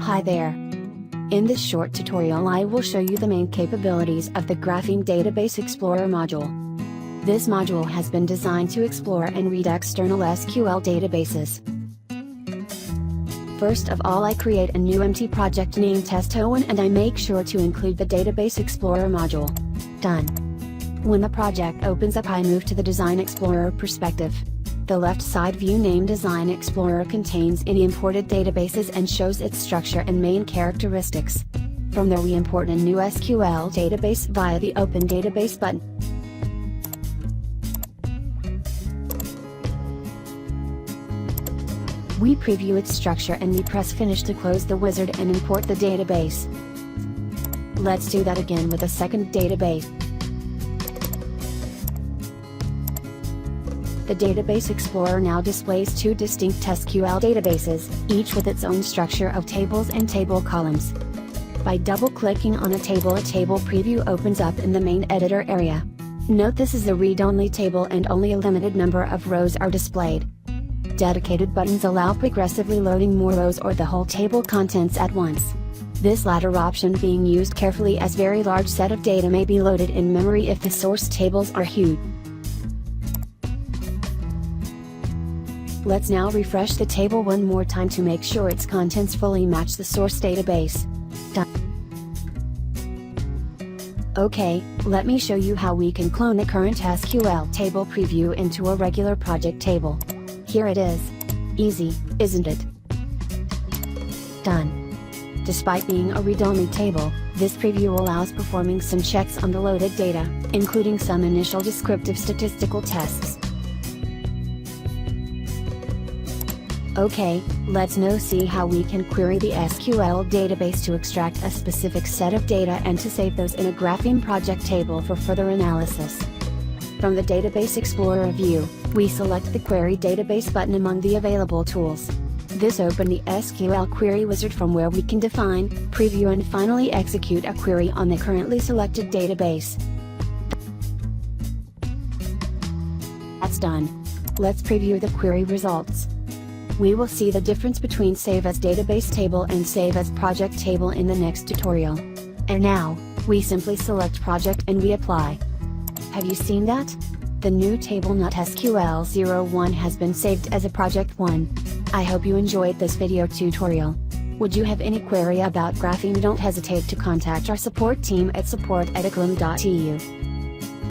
Hi there. In this short tutorial I will show you the main capabilities of the Grapheme Database Explorer module. This module has been designed to explore and read external SQL databases. First of all, I create a new empty project named Test01 and I make sure to include the Database Explorer module. Done. When the project opens up, I move to the Design Explorer perspective. The left side view named Design Explorer contains any imported databases and shows its structure and main characteristics. From there we import a new SQL database via the Open Database button. We preview its structure and we press Finish to close the wizard and import the database. Let's do that again with a second database. The Database Explorer now displays two distinct SQL databases, each with its own structure of tables and table columns. By double-clicking on a table preview opens up in the main editor area. Note this is a read-only table and only a limited number of rows are displayed. Dedicated buttons allow progressively loading more rows or the whole table contents at once. This latter option being used carefully as very large set of data may be loaded in memory if the source tables are huge. Let's now refresh the table one more time to make sure its contents fully match the source database. Done. Okay, let me show you how we can clone the current SQL table preview into a regular project table. Here it is. Easy, isn't it? Done. Despite being a read-only table, this preview allows performing some checks on the loaded data, including some initial descriptive statistical tests. Okay, let's now see how we can query the SQL database to extract a specific set of data and to save those in a Grapheme Project Table for further analysis. From the Database Explorer view, we select the Query Database button among the available tools. This opens the SQL query wizard from where we can define, preview and finally execute a query on the currently selected database. That's done. Let's preview the query results. We will see the difference between Save as Database Table and Save as Project Table in the next tutorial. And now, we simply select Project and we apply. Have you seen that? The new table.SQL01 has been saved as a Project 1. I hope you enjoyed this video tutorial. Would you have any query about Grapheme? Don't hesitate to contact our support team at support@eclum.eu.